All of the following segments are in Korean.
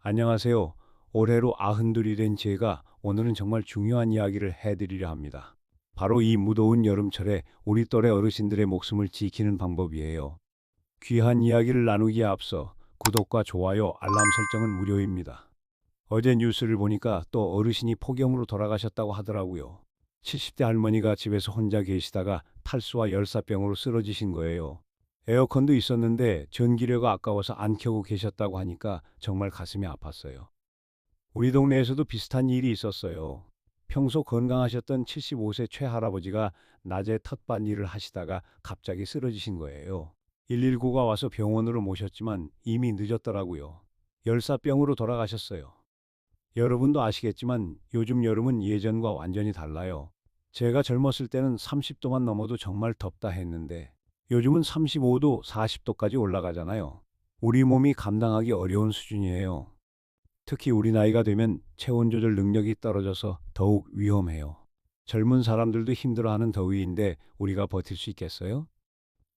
안녕하세요. 올해로 92이 된 제가 오늘은 정말 중요한 이야기를 해드리려 합니다. 바로 이 무더운 여름철에 우리 또래 어르신들의 목숨을 지키는 방법이에요. 귀한 이야기를 나누기에 앞서 구독과 좋아요, 알람 설정은 무료입니다. 어제 뉴스를 보니까 또 어르신이 폭염으로 돌아가셨다고 하더라고요. 70대 할머니가 집에서 혼자 계시다가 탈수와 열사병으로 쓰러지신 거예요. 에어컨도 있었는데 전기료가 아까워서 안 켜고 계셨다고 하니까 정말 가슴이 아팠어요. 우리 동네에서도 비슷한 일이 있었어요. 평소 건강하셨던 75세 최할아버지가 낮에 텃밭일을 하시다가 갑자기 쓰러지신 거예요. 119가 와서 병원으로 모셨지만 이미 늦었더라고요. 열사병으로 돌아가셨어요. 여러분도 아시겠지만 요즘 여름은 예전과 완전히 달라요. 제가 젊었을 때는 30도만 넘어도 정말 덥다 했는데 요즘은 35도, 40도까지 올라가잖아요. 우리 몸이 감당하기 어려운 수준이에요. 특히 우리 나이가 되면 체온 조절 능력이 떨어져서 더욱 위험해요. 젊은 사람들도 힘들어하는 더위인데 우리가 버틸 수 있겠어요?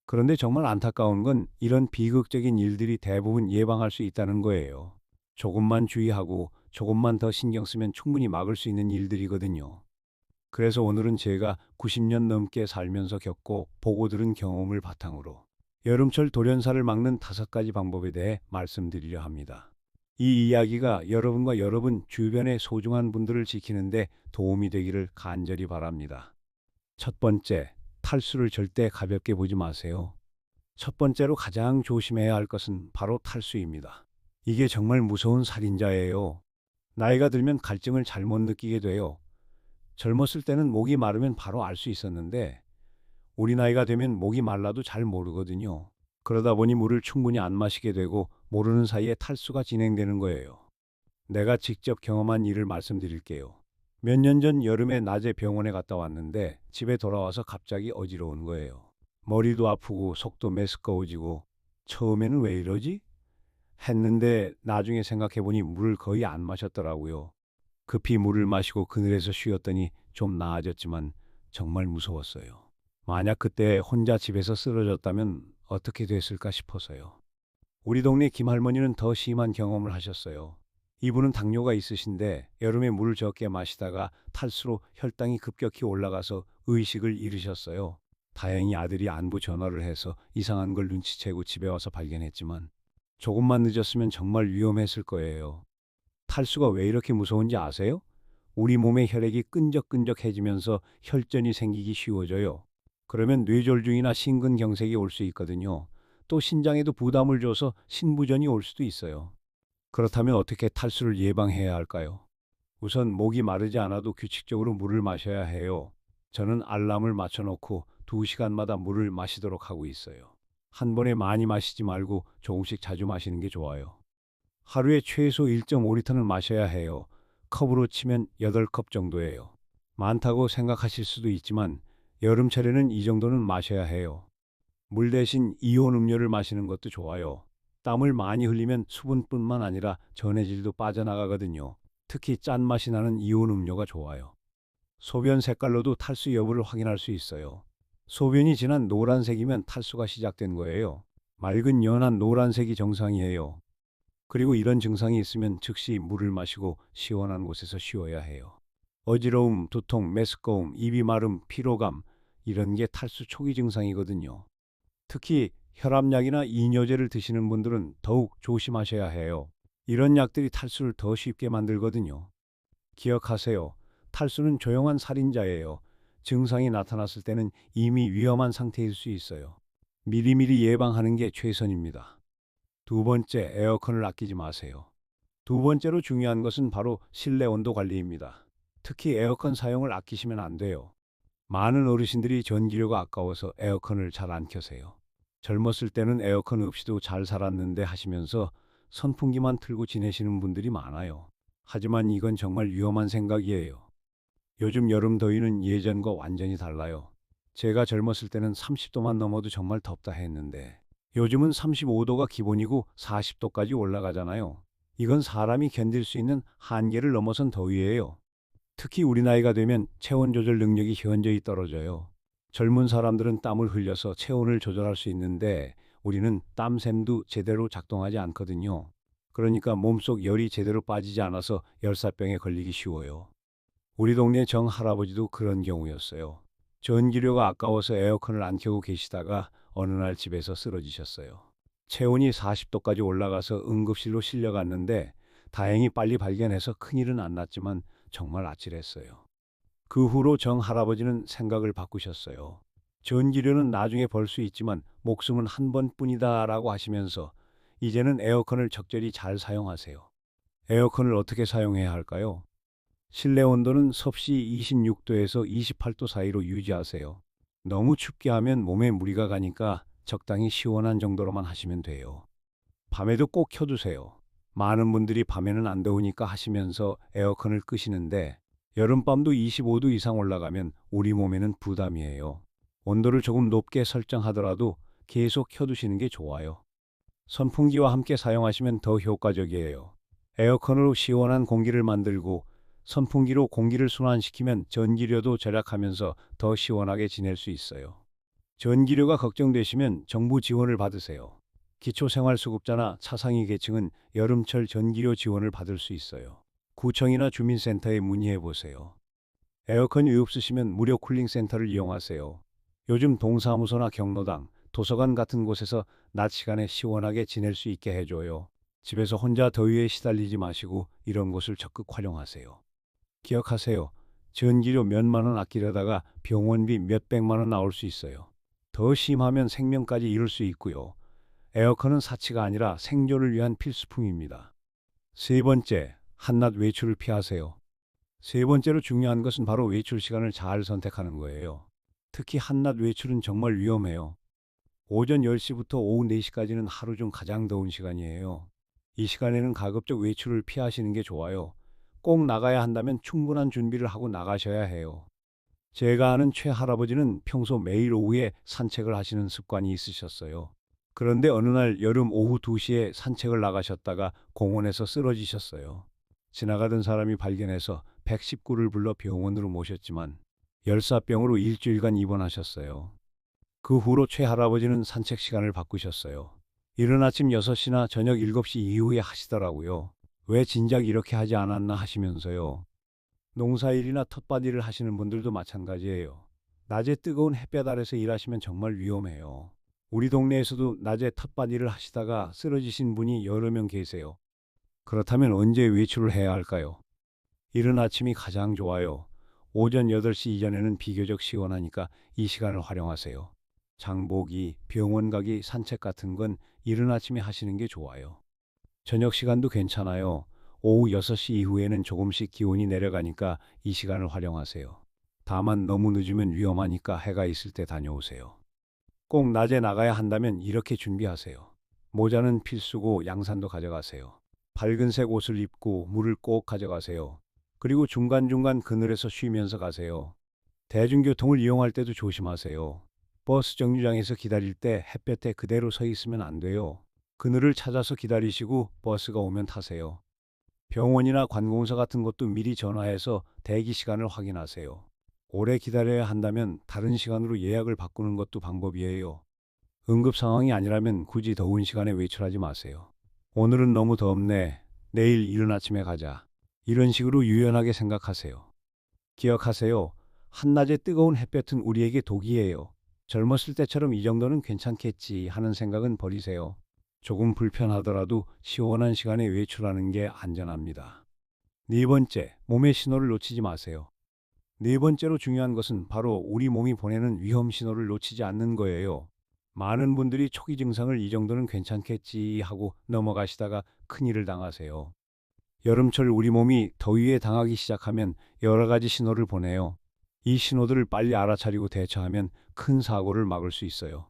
그런데 정말 안타까운 건 이런 비극적인 일들이 대부분 예방할 수 있다는 거예요. 조금만 주의하고 조금만 더 신경 쓰면 충분히 막을 수 있는 일들이거든요. 그래서 오늘은 제가 90년 넘게 살면서 겪고 보고 들은 경험을 바탕으로 여름철 돌연사를 막는 5가지 방법에 대해 말씀드리려 합니다. 이 이야기가 여러분과 여러분 주변의 소중한 분들을 지키는데 도움이 되기를 간절히 바랍니다. 첫 번째, 탈수를 절대 가볍게 보지 마세요. 첫 번째로 가장 조심해야 할 것은 바로 탈수입니다. 이게 정말 무서운 살인자예요. 나이가 들면 갈증을 잘못 느끼게 돼요. 젊었을 때는 목이 마르면 바로 알 수 있었는데 우리 나이가 되면 목이 말라도 잘 모르거든요. 그러다 보니 물을 충분히 안 마시게 되고 모르는 사이에 탈수가 진행되는 거예요. 내가 직접 경험한 일을 말씀드릴게요. 몇 년 전 여름에 낮에 병원에 갔다 왔는데 집에 돌아와서 갑자기 어지러운 거예요. 머리도 아프고 속도 메스꺼워지고 처음에는 왜 이러지? 했는데 나중에 생각해보니 물을 거의 안 마셨더라고요. 급히 물을 마시고 그늘에서 쉬었더니 좀 나아졌지만 정말 무서웠어요. 만약 그때 혼자 집에서 쓰러졌다면 어떻게 됐을까 싶어서요. 우리 동네 김할머니는 더 심한 경험을 하셨어요. 이분은 당뇨가 있으신데 여름에 물을 적게 마시다가 탈수로 혈당이 급격히 올라가서 의식을 잃으셨어요. 다행히 아들이 안부 전화를 해서 이상한 걸 눈치채고 집에 와서 발견했지만 조금만 늦었으면 정말 위험했을 거예요. 탈수가 왜 이렇게 무서운지 아세요? 우리 몸의 혈액이 끈적끈적해지면서 혈전이 생기기 쉬워져요. 그러면 뇌졸중이나 심근경색이 올 수 있거든요. 또 신장에도 부담을 줘서 신부전이 올 수도 있어요. 그렇다면 어떻게 탈수를 예방해야 할까요? 우선 목이 마르지 않아도 규칙적으로 물을 마셔야 해요. 저는 알람을 맞춰놓고 2시간마다 물을 마시도록 하고 있어요. 한 번에 많이 마시지 말고 조금씩 자주 마시는 게 좋아요. 하루에 최소 1.5리터는 마셔야 해요. 컵으로 치면 8컵 정도예요. 많다고 생각하실 수도 있지만 여름철에는 이 정도는 마셔야 해요. 물 대신 이온 음료를 마시는 것도 좋아요. 땀을 많이 흘리면 수분뿐만 아니라 전해질도 빠져나가거든요. 특히 짠맛이 나는 이온 음료가 좋아요. 소변 색깔로도 탈수 여부를 확인할 수 있어요. 소변이 진한 노란색이면 탈수가 시작된 거예요. 맑은 연한 노란색이 정상이에요. 그리고 이런 증상이 있으면 즉시 물을 마시고 시원한 곳에서 쉬어야 해요. 어지러움, 두통, 메스꺼움, 입이 마름, 피로감 이런 게 탈수 초기 증상이거든요. 특히 혈압약이나 이뇨제를 드시는 분들은 더욱 조심하셔야 해요. 이런 약들이 탈수를 더 쉽게 만들거든요. 기억하세요. 탈수는 조용한 살인자예요. 증상이 나타났을 때는 이미 위험한 상태일 수 있어요. 미리미리 예방하는 게 최선입니다. 두 번째, 에어컨을 아끼지 마세요. 두 번째로 중요한 것은 바로 실내 온도 관리입니다. 특히 에어컨 사용을 아끼시면 안 돼요. 많은 어르신들이 전기료가 아까워서 에어컨을 잘 안 켜세요. 젊었을 때는 에어컨 없이도 잘 살았는데 하시면서 선풍기만 틀고 지내시는 분들이 많아요. 하지만 이건 정말 위험한 생각이에요. 요즘 여름 더위는 예전과 완전히 달라요. 제가 젊었을 때는 30도만 넘어도 정말 덥다 했는데 요즘은 35도가 기본이고 40도까지 올라가잖아요. 이건 사람이 견딜 수 있는 한계를 넘어선 더위예요. 특히 우리 나이가 되면 체온 조절 능력이 현저히 떨어져요. 젊은 사람들은 땀을 흘려서 체온을 조절할 수 있는데 우리는 땀샘도 제대로 작동하지 않거든요. 그러니까 몸속 열이 제대로 빠지지 않아서 열사병에 걸리기 쉬워요. 우리 동네 정 할아버지도 그런 경우였어요. 전기료가 아까워서 에어컨을 안 켜고 계시다가 어느 날 집에서 쓰러지셨어요. 체온이 40도까지 올라가서 응급실로 실려갔는데 다행히 빨리 발견해서 큰일은 안 났지만 정말 아찔했어요. 그 후로 정 할아버지는 생각을 바꾸셨어요. 전기료는 나중에 벌 수 있지만 목숨은 한 번뿐이다라고 하시면서 이제는 에어컨을 적절히 잘 사용하세요. 에어컨을 어떻게 사용해야 할까요? 실내 온도는 섭씨 26도에서 28도 사이로 유지하세요. 너무 춥게 하면 몸에 무리가 가니까 적당히 시원한 정도로만 하시면 돼요. 밤에도 꼭 켜두세요. 많은 분들이 밤에는 안 더우니까 하시면서 에어컨을 끄시는데 여름밤도 25도 이상 올라가면 우리 몸에는 부담이에요. 온도를 조금 높게 설정하더라도 계속 켜두시는 게 좋아요. 선풍기와 함께 사용하시면 더 효과적이에요. 에어컨으로 시원한 공기를 만들고 선풍기로 공기를 순환시키면 전기료도 절약하면서 더 시원하게 지낼 수 있어요. 전기료가 걱정되시면 정부 지원을 받으세요. 기초생활수급자나 차상위 계층은 여름철 전기료 지원을 받을 수 있어요. 구청이나 주민센터에 문의해 보세요. 에어컨이 없으시면 무료 쿨링센터를 이용하세요. 요즘 동사무소나 경로당, 도서관 같은 곳에서 낮 시간에 시원하게 지낼 수 있게 해줘요. 집에서 혼자 더위에 시달리지 마시고 이런 곳을 적극 활용하세요. 기억하세요. 전기료 몇만 원 아끼려다가 병원비 몇백만 원 나올 수 있어요. 더 심하면 생명까지 잃을 수 있고요. 에어컨은 사치가 아니라 생존을 위한 필수품입니다. 세 번째, 한낮 외출을 피하세요. 세 번째로 중요한 것은 바로 외출 시간을 잘 선택하는 거예요. 특히 한낮 외출은 정말 위험해요. 오전 10시부터 오후 4시까지는 하루 중 가장 더운 시간이에요. 이 시간에는 가급적 외출을 피하시는 게 좋아요. 꼭 나가야 한다면 충분한 준비를 하고 나가셔야 해요. 제가 아는 최 할아버지는 평소 매일 오후에 산책을 하시는 습관이 있으셨어요. 그런데 어느 날 여름 오후 2시에 산책을 나가셨다가 공원에서 쓰러지셨어요. 지나가던 사람이 발견해서 119를 불러 병원으로 모셨지만 열사병으로 일주일간 입원하셨어요. 그 후로 최 할아버지는 산책 시간을 바꾸셨어요. 이른 아침 6시나 저녁 7시 이후에 하시더라고요. 왜 진작 이렇게 하지 않았나 하시면서요. 농사일이나 텃밭일을 하시는 분들도 마찬가지예요. 낮에 뜨거운 햇볕 아래서 일하시면 정말 위험해요. 우리 동네에서도 낮에 텃밭일을 하시다가 쓰러지신 분이 여러 명 계세요. 그렇다면 언제 외출을 해야 할까요? 이른 아침이 가장 좋아요. 오전 8시 이전에는 비교적 시원하니까 이 시간을 활용하세요. 장보기, 병원 가기, 산책 같은 건 이른 아침에 하시는 게 좋아요. 저녁 시간도 괜찮아요. 오후 6시 이후에는 조금씩 기온이 내려가니까 이 시간을 활용하세요. 다만 너무 늦으면 위험하니까 해가 있을 때 다녀오세요. 꼭 낮에 나가야 한다면 이렇게 준비하세요. 모자는 필수고 양산도 가져가세요. 밝은색 옷을 입고 물을 꼭 가져가세요. 그리고 중간중간 그늘에서 쉬면서 가세요. 대중교통을 이용할 때도 조심하세요. 버스 정류장에서 기다릴 때 햇볕에 그대로 서 있으면 안 돼요. 그늘을 찾아서 기다리시고 버스가 오면 타세요. 병원이나 관공서 같은 곳도 미리 전화해서 대기 시간을 확인하세요. 오래 기다려야 한다면 다른 시간으로 예약을 바꾸는 것도 방법이에요. 응급 상황이 아니라면 굳이 더운 시간에 외출하지 마세요. 오늘은 너무 덥네. 내일 이른 아침에 가자. 이런 식으로 유연하게 생각하세요. 기억하세요. 한낮의 뜨거운 햇볕은 우리에게 독이에요. 젊었을 때처럼 이 정도는 괜찮겠지 하는 생각은 버리세요. 조금 불편하더라도 시원한 시간에 외출하는 게 안전합니다. 네 번째, 몸의 신호를 놓치지 마세요. 네 번째로 중요한 것은 바로 우리 몸이 보내는 위험 신호를 놓치지 않는 거예요. 많은 분들이 초기 증상을 이 정도는 괜찮겠지 하고 넘어가시다가 큰일을 당하세요. 여름철 우리 몸이 더위에 당하기 시작하면 여러 가지 신호를 보내요. 이 신호들을 빨리 알아차리고 대처하면 큰 사고를 막을 수 있어요.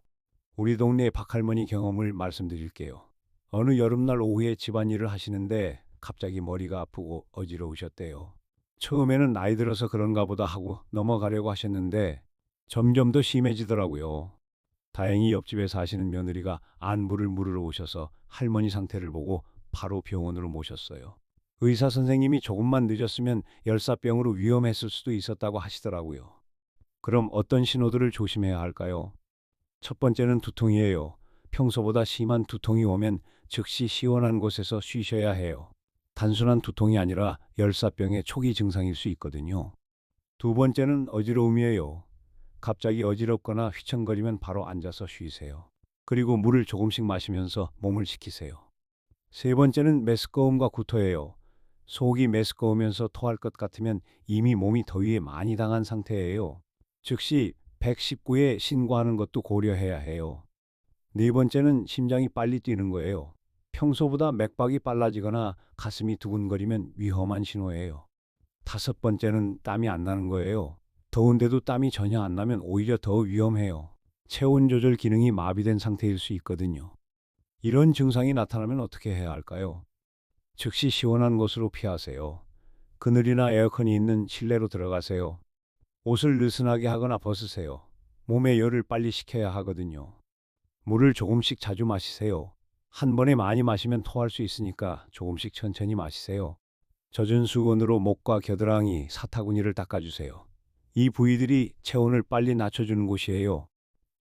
우리 동네 박할머니 경험을 말씀드릴게요. 어느 여름날 오후에 집안일을 하시는데 갑자기 머리가 아프고 어지러우셨대요. 처음에는 나이 들어서 그런가 보다 하고 넘어가려고 하셨는데 점점 더 심해지더라고요. 다행히 옆집에 사시는 며느리가 안부를 물으러 오셔서 할머니 상태를 보고 바로 병원으로 모셨어요. 의사 선생님이 조금만 늦었으면 열사병으로 위험했을 수도 있었다고 하시더라고요. 그럼 어떤 신호들을 조심해야 할까요? 첫 번째는 두통이에요. 평소보다 심한 두통이 오면 즉시 시원한 곳에서 쉬셔야 해요. 단순한 두통이 아니라 열사병의 초기 증상일 수 있거든요. 두 번째는 어지러움이에요. 갑자기 어지럽거나 휘청거리면 바로 앉아서 쉬세요. 그리고 물을 조금씩 마시면서 몸을 식히세요. 세 번째는 메스꺼움과 구토예요. 속이 메스꺼우면서 토할 것 같으면 이미 몸이 더위에 많이 당한 상태예요. 즉시 119에 신고하는 것도 고려해야 해요. 네 번째는 심장이 빨리 뛰는 거예요. 평소보다 맥박이 빨라지거나 가슴이 두근거리면 위험한 신호예요. 다섯 번째는 땀이 안 나는 거예요. 더운데도 땀이 전혀 안 나면 오히려 더 위험해요. 체온 조절 기능이 마비된 상태일 수 있거든요. 이런 증상이 나타나면 어떻게 해야 할까요? 즉시 시원한 곳으로 피하세요. 그늘이나 에어컨이 있는 실내로 들어가세요. 옷을 느슨하게 하거나 벗으세요. 몸에 열을 빨리 식혀야 하거든요. 물을 조금씩 자주 마시세요. 한 번에 많이 마시면 토할 수 있으니까 조금씩 천천히 마시세요. 젖은 수건으로 목과 겨드랑이, 사타구니를 닦아주세요. 이 부위들이 체온을 빨리 낮춰주는 곳이에요.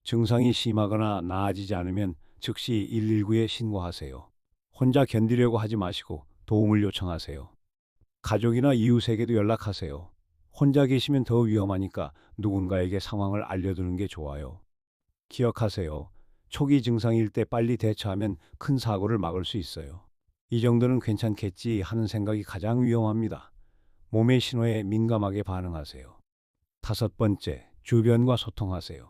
증상이 심하거나 나아지지 않으면 즉시 119에 신고하세요. 혼자 견디려고 하지 마시고 도움을 요청하세요. 가족이나 이웃에게도 연락하세요. 혼자 계시면 더 위험하니까 누군가에게 상황을 알려두는 게 좋아요. 기억하세요. 초기 증상일 때 빨리 대처하면 큰 사고를 막을 수 있어요. 이 정도는 괜찮겠지 하는 생각이 가장 위험합니다. 몸의 신호에 민감하게 반응하세요. 다섯 번째, 주변과 소통하세요.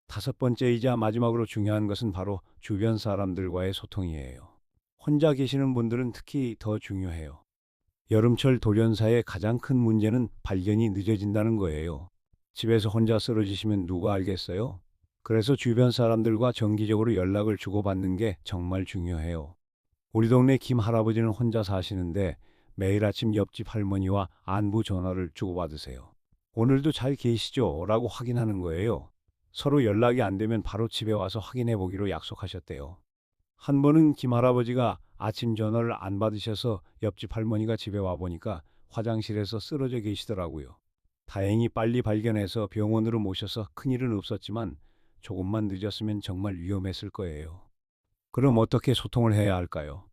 다섯 번째이자 마지막으로 중요한 것은 바로 주변 사람들과의 소통이에요. 혼자 계시는 분들은 특히 더 중요해요. 여름철 돌연사의 가장 큰 문제는 발견이 늦어진다는 거예요. 집에서 혼자 쓰러지시면 누가 알겠어요? 그래서 주변 사람들과 정기적으로 연락을 주고받는 게 정말 중요해요. 우리 동네 김 할아버지는 혼자 사시는데 매일 아침 옆집 할머니와 안부 전화를 주고받으세요. 오늘도 잘 계시죠? 라고 확인하는 거예요. 서로 연락이 안 되면 바로 집에 와서 확인해 보기로 약속하셨대요. 한 번은 김 할아버지가 아침 전화를 안 받으셔서 옆집 할머니가 집에 와 보니까 화장실에서 쓰러져 계시더라고요. 다행히 빨리 발견해서 병원으로 모셔서 큰일은 없었지만 조금만 늦었으면 정말 위험했을 거예요. 그럼 어떻게 소통을 해야 할까요?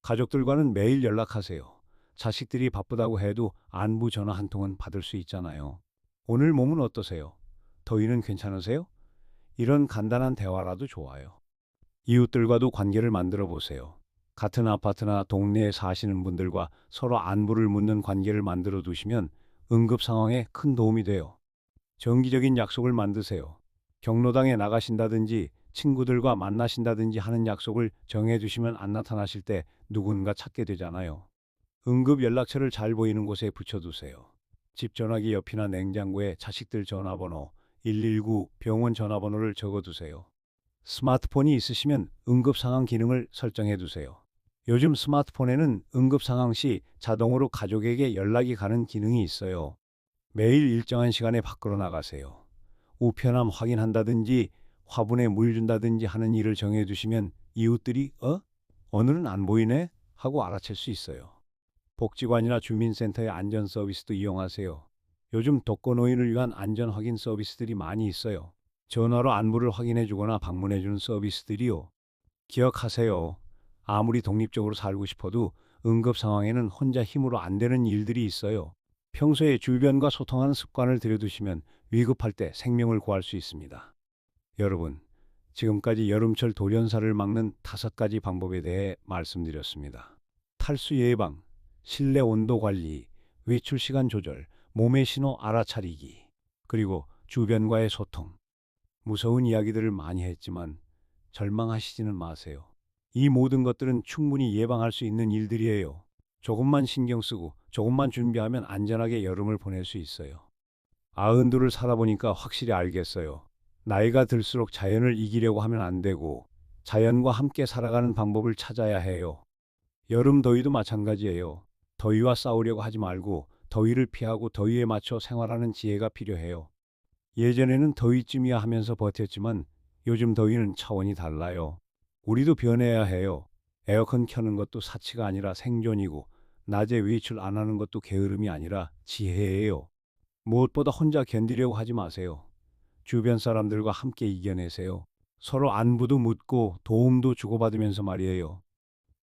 가족들과는 매일 연락하세요. 자식들이 바쁘다고 해도 안부 전화 한 통은 받을 수 있잖아요. 오늘 몸은 어떠세요? 더위는 괜찮으세요? 이런 간단한 대화라도 좋아요. 이웃들과도 관계를 만들어 보세요. 같은 아파트나 동네에 사시는 분들과 서로 안부를 묻는 관계를 만들어 두시면 응급 상황에 큰 도움이 돼요. 정기적인 약속을 만드세요. 경로당에 나가신다든지 친구들과 만나신다든지 하는 약속을 정해 두시면 안 나타나실 때 누군가 찾게 되잖아요. 응급 연락처를 잘 보이는 곳에 붙여두세요. 집 전화기 옆이나 냉장고에 자식들 전화번호, 119 병원 전화번호를 적어두세요. 스마트폰이 있으시면 응급 상황 기능을 설정해 두세요. 요즘 스마트폰에는 응급 상황 시 자동으로 가족에게 연락이 가는 기능이 있어요. 매일 일정한 시간에 밖으로 나가세요. 우편함 확인한다든지 화분에 물 준다든지 하는 일을 정해 두시면 이웃들이 오늘은 안 보이네? 하고 알아챌 수 있어요. 복지관이나 주민센터의 안전 서비스도 이용하세요. 요즘 독거노인을 위한 안전 확인 서비스들이 많이 있어요. 전화로 안부를 확인해 주거나 방문해 주는 서비스들이요. 기억하세요. 아무리 독립적으로 살고 싶어도 응급 상황에는 혼자 힘으로 안 되는 일들이 있어요. 평소에 주변과 소통하는 습관을 들여두시면 위급할 때 생명을 구할 수 있습니다. 여러분, 지금까지 여름철 돌연사를 막는 5가지 방법에 대해 말씀드렸습니다. 탈수 예방, 실내 온도 관리, 외출 시간 조절, 몸의 신호 알아차리기, 그리고 주변과의 소통. 무서운 이야기들을 많이 했지만 절망하시지는 마세요. 이 모든 것들은 충분히 예방할 수 있는 일들이에요. 조금만 신경 쓰고 조금만 준비하면 안전하게 여름을 보낼 수 있어요. 92을 살아보니까 확실히 알겠어요. 나이가 들수록 자연을 이기려고 하면 안 되고 자연과 함께 살아가는 방법을 찾아야 해요. 여름 더위도 마찬가지예요. 더위와 싸우려고 하지 말고 더위를 피하고 더위에 맞춰 생활하는 지혜가 필요해요. 예전에는 더위쯤이야 하면서 버텼지만 요즘 더위는 차원이 달라요. 우리도 변해야 해요. 에어컨 켜는 것도 사치가 아니라 생존이고 낮에 외출 안 하는 것도 게으름이 아니라 지혜예요. 무엇보다 혼자 견디려고 하지 마세요. 주변 사람들과 함께 이겨내세요. 서로 안부도 묻고 도움도 주고받으면서 말이에요.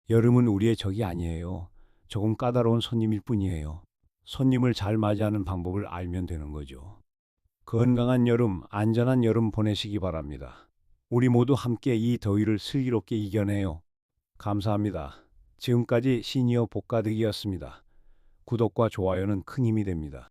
여름은 우리의 적이 아니에요. 조금 까다로운 손님일 뿐이에요. 손님을 잘 맞이하는 방법을 알면 되는 거죠. 건강한 여름, 안전한 여름 보내시기 바랍니다. 우리 모두 함께 이 더위를 슬기롭게 이겨내요. 감사합니다. 지금까지 시니어 복가득이었습니다. 구독과 좋아요는 큰 힘이 됩니다.